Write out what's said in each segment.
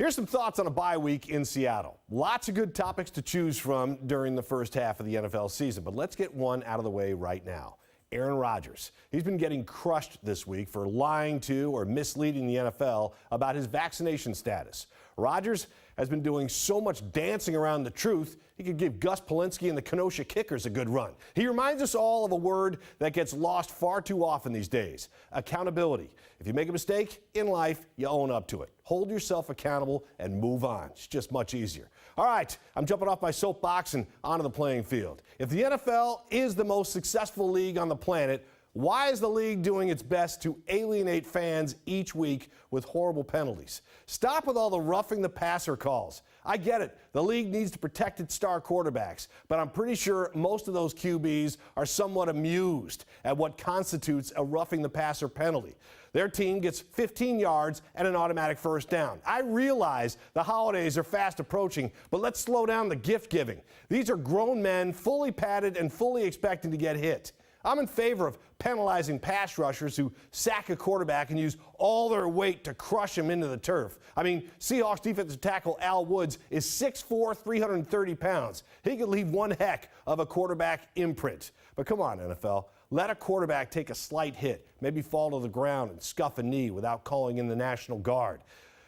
Here's some thoughts on a bye week in Seattle. Lots of good topics to choose from during the first half of the NFL season, but let's get one out of the way right now. Aaron Rodgers. He's been getting crushed this week for lying to or misleading the NFL about his vaccination status. Rodgers has been doing so much dancing around the truth, he could give Gus Polinski and the Kenosha Kickers a good run. He reminds us all of a word that gets lost far too often these days: accountability. If you make a mistake in life, you own up to it. Hold yourself accountable and move on. It's just much easier. All right, I'm jumping off my soapbox and onto the playing field. If the NFL is the most successful league on the planet, why is the league doing its best to alienate fans each week with horrible penalties? Stop with all the roughing the passer calls. I get it. The league needs to protect its star quarterbacks, but I'm pretty sure most of those QBs are somewhat amused at what constitutes a roughing the passer penalty. Their team gets 15 yards and an automatic first down. I realize the holidays are fast approaching, but let's slow down the gift giving. These are grown men, fully padded and fully expecting to get hit. I'm in favor of penalizing pass rushers who sack a quarterback and use all their weight to crush him into the turf. I mean, Seahawks defensive tackle Al Woods is 6'4", 330 pounds. He could leave one heck of a quarterback imprint. But come on, NFL. Let a quarterback take a slight hit, maybe fall to the ground and scuff a knee without calling in the National Guard.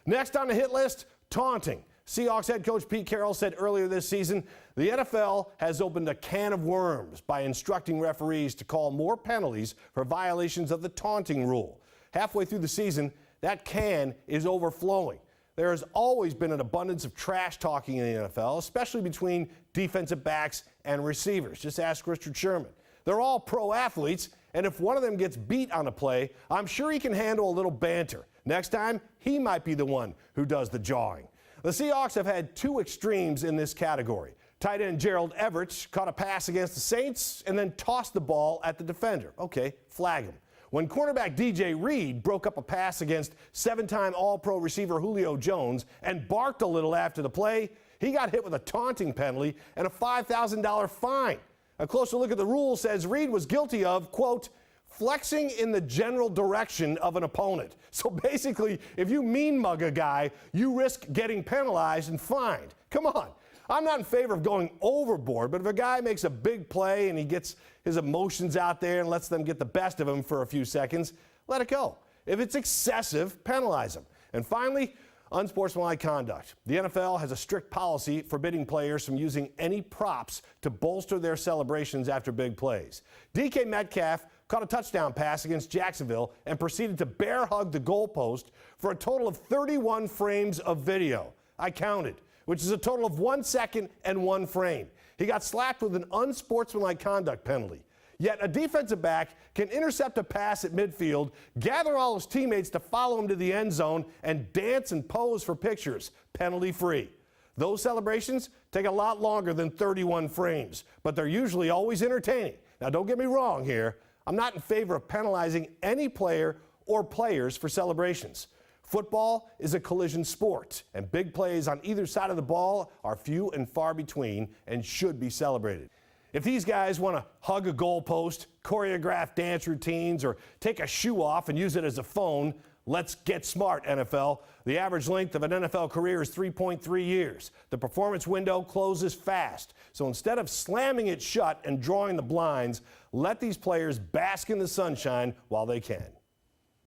Next on the hit list, taunting. Seahawks head coach Pete Carroll said earlier this season, the NFL has opened a can of worms by instructing referees to call more penalties for violations of the taunting rule. Halfway through the season, that can is overflowing. There has always been an abundance of trash talking in the NFL, especially between defensive backs and receivers. Just ask Richard Sherman. They're all pro athletes, and if one of them gets beat on a play, I'm sure he can handle a little banter. Next time, he might be the one who does the jawing. The Seahawks have had two extremes in this category. Tight end Gerald Everett caught a pass against the Saints and then tossed the ball at the defender. Okay, flag him. When cornerback DJ Reed broke up a pass against seven-time All-Pro receiver Julio Jones and barked a little after the play, he got hit with a taunting penalty and a $5,000 fine. A closer look at the rule says Reed was guilty of, quote, flexing in the general direction of an opponent. So basically, if you mean mug a guy, you risk getting penalized and fined. Come on. I'm not in favor of going overboard, but if a guy makes a big play and he gets his emotions out there and lets them get the best of him for a few seconds, let it go. If it's excessive, penalize him. And finally, unsportsmanlike conduct. The NFL has a strict policy forbidding players from using any props to bolster their celebrations after big plays. DK Metcalf caught a touchdown pass against Jacksonville and proceeded to bear hug the goalpost for a total of 31 frames of video. I counted, which is a total of 1 second and 1 frame. He got slapped with an unsportsmanlike conduct penalty. Yet a defensive back can intercept a pass at midfield, gather all his teammates to follow him to the end zone, and dance and pose for pictures, penalty-free. Those celebrations take a lot longer than 31 frames, but they're usually always entertaining. Now, don't get me wrong here. I'm not in favor of penalizing any player or players for celebrations. Football is a collision sport, and big plays on either side of the ball are few and far between and should be celebrated. If these guys want to hug a goalpost, choreograph dance routines, or take a shoe off and use it as a phone, let's get smart, NFL. The average length of an NFL career is 3.3 years. The performance window closes fast. So instead of slamming it shut and drawing the blinds, let these players bask in the sunshine while they can.